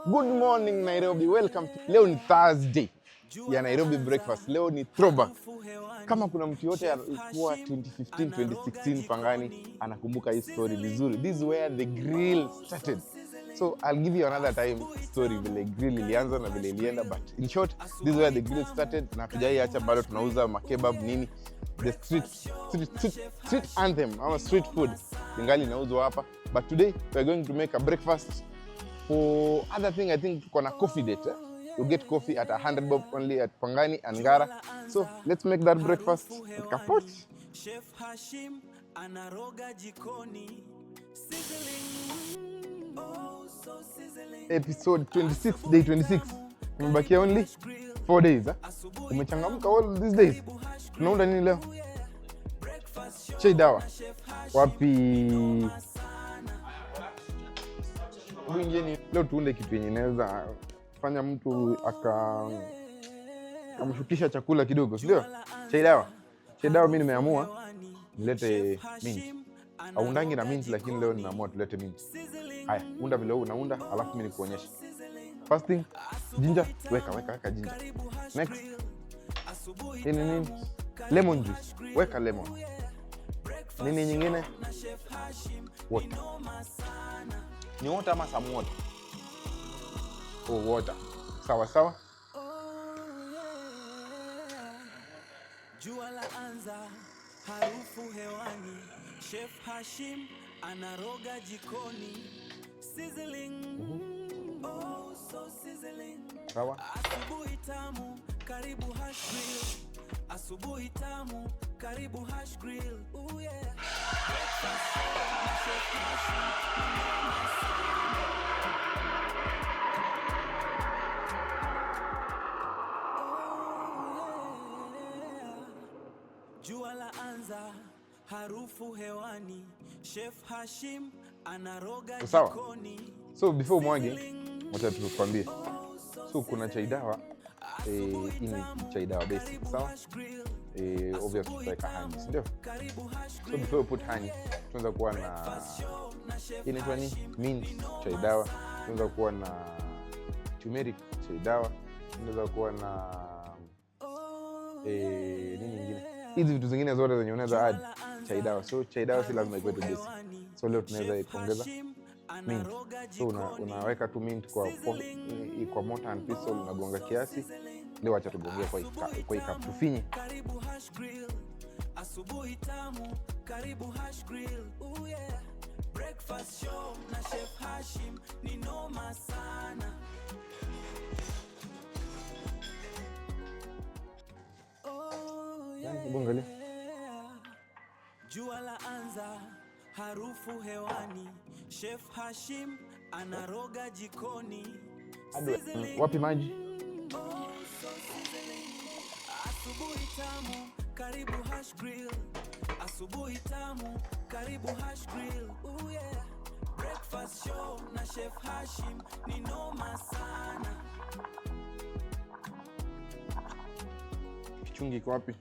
Good morning Nairobi, welcome to... Leo ni Thursday ya Nairobi breakfast. Leo ni throwback. Kama kuna mtu yote alikuwa 2015, 2016 Pangani anakumbuka hii story vizuri. This is where the grill started. So I'll give you another time story vile grill ilianza na vile ilienda, but in short this is where the grill started. Na tujaiacha bado tunauza makebab nini, the street anthem ama street food ingali inauzwa hapa. But today we're going to make a breakfast. For other thing, I think tuko na coffee date. You'll get coffee at 100 bob only at Pangani and Ngara. So let's make that breakfast. Kapot. Chef Hashim anaroga jikoni. Episode 26, day 26. Tumebakia only 4 days. Umechangamka all these days. Tunaunda nini leo? Chai dawa. Wapi? Mwingine leo tuunde kitu yenye inaweza fanya mtu akamshukisha chakula kidogo, ndio? Chai dawa. Chai dawa mimi nimeamua nilete mint. Aundangi na mint, lakini leo nimeamua tulete mint. Haya, unda vile unaunda, alafu mimi nikuonyesha. First thing, ginger, weka ginger. Next, nini? Lemon juice. Weka lemon. Nini nyingine? Water. Ni water ama some water? Oh, water. Sawa sawa. Jua la anza, harufu hewani. Chef Hashim anaroga jikoni. Sizzling. Oh, so sizzling. Sawa. Asubuhi tamu, karibu Hash Grill. Asubuhi tamu, karibu Hash Grill. Oh yeah. Breakfast na Chef Hashim. Jua la anza, harufu hewani. Chef Hashim anaroga jikoni. So before mwage, wacha tukwambie. So kuna chai dawa, hii ni chai dawa basic, sawa? Obviously tutaweka honey, ndio? So before we put honey, tunaweza kuwa na inaitwa ni mint chai dawa, tunaweza kuwa na turmeric chai dawa, tunaweza kuwa na nini nyingine? Hizi vitu zingine zote zenye unaweza add chai dawa. So chai dawa si lazima ikuwe tu basic. So leo tunaweza kuongeza mint. So unaweka tu mint kwa mortar and pestle, unagonga kiasi. Leo acha tugongee kwa cup tufinye. Karibu Hash Grill. Asubuhi tamu, karibu Hash Grill. Oh yeah. Breakfast show na Chef Hashim ni noma sana. Bongali. Jua la anza, harufu hewani. Chef Hashim anaroga jikoni. Wapi maji? Asubuhi tamu, karibu Hash Grill. Asubuhi tamu, karibu Hash Grill. Oh yeah. Breakfast show na Chef Hashim ni noma sana. Kichungi kwa wapi?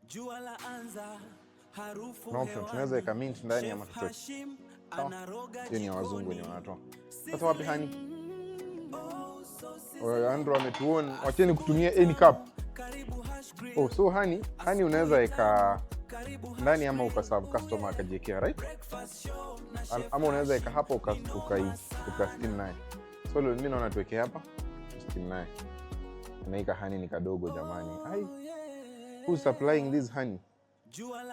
Jua la anza, harufu hewani. Tunaweza weka mint ndani ya matoto. Hiyo ni wazungu wenye wanatoa. Sasa wapi honey? Andrew ametuona, wacheni kutumia any cup. Oh, so honey unaweza weka ndani ama ukaserve customer akajiwekea, right? Ama unaweza weka hapa steam naye. So mimi naona tuweke hapa steam naye. Naika honey ni kadogo jamani. Hai. Who's supplying this honey?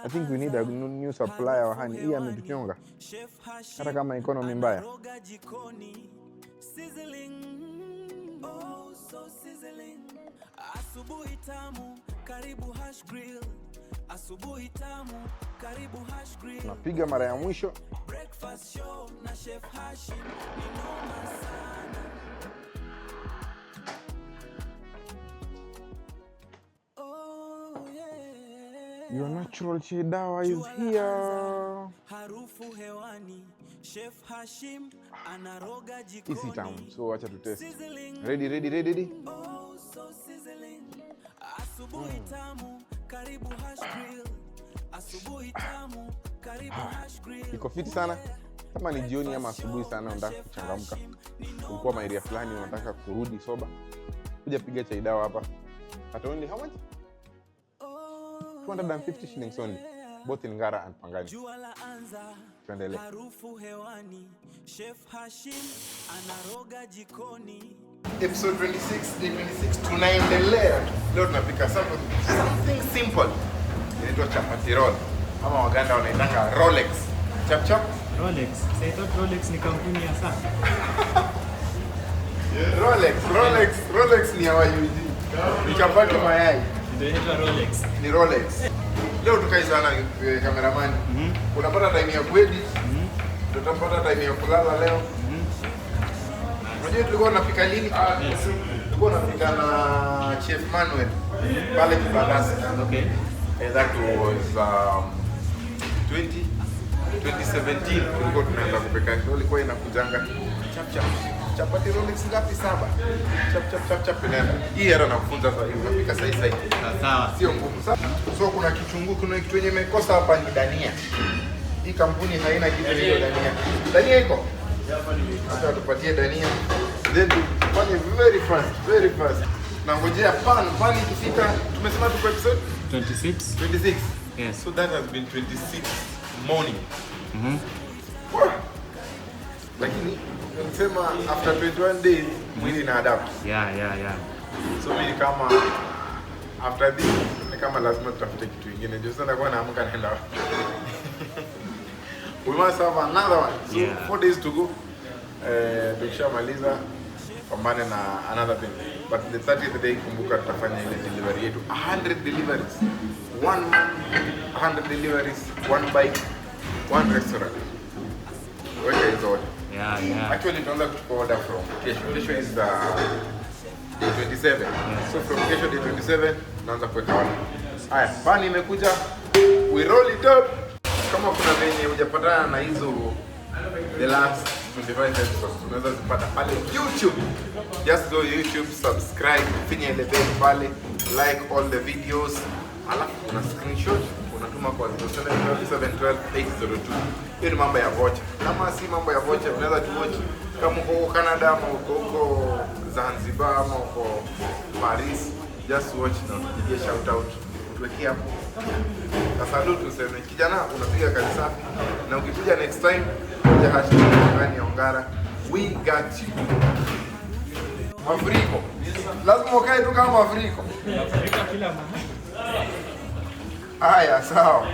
I think we need a new supplier of honey. Hii ametuchonga. Hata kama economy mbaya. Asubuhi tamu, karibu Hash Grill. Asubuhi tamu, karibu Hash Grill. Napiga mara ya mwisho. Breakfast show na Chef Hashim ni noma sana. Your natural chai dawa is here. Harufu hewani. Chef Hashim anaroga jikoni. Isi tamu. So acha tu test. Ready. Oh, so sizzling. Asubuhi tamu, karibu Hash Grill. Asubuhi tamu, karibu Hash Grill. Iko fiti sana. Kama ni jioni ama asubuhi sana unataka kuchangamka, ulikuwa maeria fulani unataka kurudi soba, kuja piga chai dawa hapa. At only how much? 250 shillings only, both in Ngara and Pangani. Tuendelee. Harufu hewani, Chef Hashim anaroga jikoni. Episode 26, day 26, tunaendelea. Leo tunapika something simple. Inaitwa chapati roll. Ama Waganda wanaitanga Rolex. Chap chap. Rolex. I thought Rolex ni kampuni ya saa. Rolex ni hawajui. Ni chapati mayai. Ndio inaitwa Rolex. Ni Rolex. Leo tukaizana cameraman. Unapata time ya kuedit. Tutapata time ya kulala leo. Unajua tulikuwa tunapika lini? Tulikuwa tunapika na Chef Manuel pale Kibadasi. Okay. That was 2017 tulikuwa tunaanza kupika. Ndio ilikuwa inakujanga chap. Chapati Rolex ngapi? 7. Chap inaenda. Hii era nakufunza sasa hivi unapika sahi. Sawa. Sio ngumu sana. So kuna kitunguu, kuna kitu yenye imekosa hapa ni dania. Hii kampuni haina kitu hiyo dania. Dania iko? Sasa tupatie dania. Then tufanye very fast. Na ngojea pan ikifika, tumesema tuko episode 26. Yes. So that has been 26 morning. Lakini nasema after 21 days mwili ina adapt. Yeah. So mimi kama after this ni kama lazima tutafute kitu kingine. Ndio sasa nakuwa naamka naenda. We must have another one. So 4 days to go. Tukishamaliza pambane na another thing. But the 30th day kumbuka tutafanya ile delivery yetu 100 deliveries. 1 month, 100 deliveries, 1 bike, 1 restaurant. Where is order? Yeah. Actually tunaanza kuchukua order from Kesho is the day 27. Yeah. So from Kesho day 27 tunaanza kuweka order. Haya, pani imekuja. We roll it up. Kama kuna venye hujapatana na hizo the last 25 episodes unaweza zipata pale YouTube. Just go YouTube, subscribe, finya ile bell pale, like all the videos. Alafu una screenshot unatuma kwa 0712 802. Hiyo ni mambo ya voucher. Kama si mambo ya voucher unaweza tu watch kama uko Canada ama uko Zanzibar ama uko Paris, just watch na tupigie shout out. Tuweke hapo. Sasa ndo tuseme kijana unapiga kazi safi na ukikuja next time kuja hashtag ya Ongara, we got you. Mafuriko. Lazima ukae tu kama mafuriko. Mafuriko kila mahali. Haya, sawa.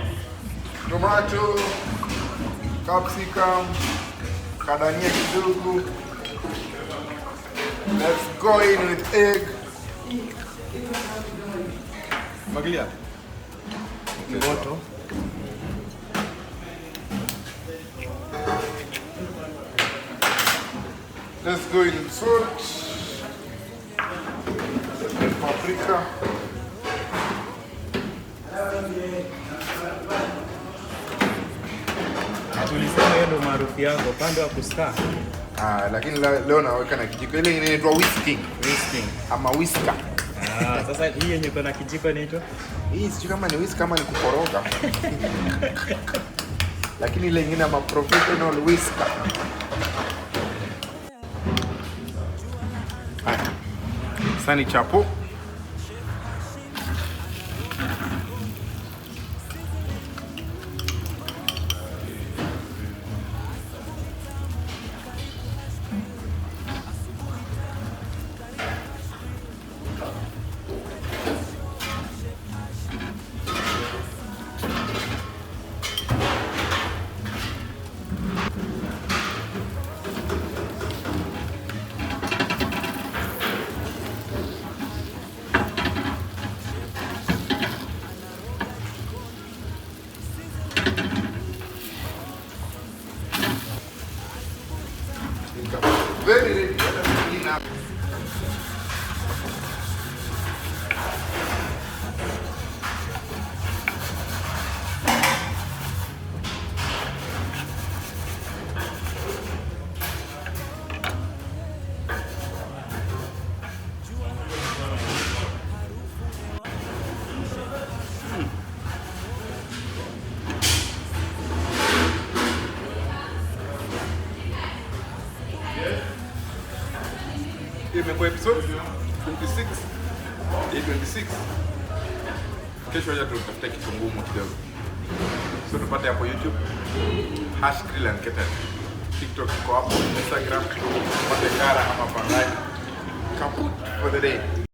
Tomato, capsicum, kadania kidogo. Let's go in with egg. Maglia. Moto. Let's go in with salt. Paprika. Tulisema hiyo ndo maarufu yako upande wa kustaa. Lakini leo naweka na kijiko ile inaitwa whisking ama whisker. Sasa hii yenye iko na kijiko inaitwa? Hii sio kama ni whisker kama ni kukoroga. Lakini ile nyingine ama professional whisker. Sasa ni chapo. Very ready. Let us clean up. imekuwa episode 26. Day 26. Kesho aje tutafuta kitu ngumu kidogo. So tupate hapo YouTube #GrillAndKettle. TikTok iko hapo, Instagram tupate Kara ama Pangani. Kaput for the day.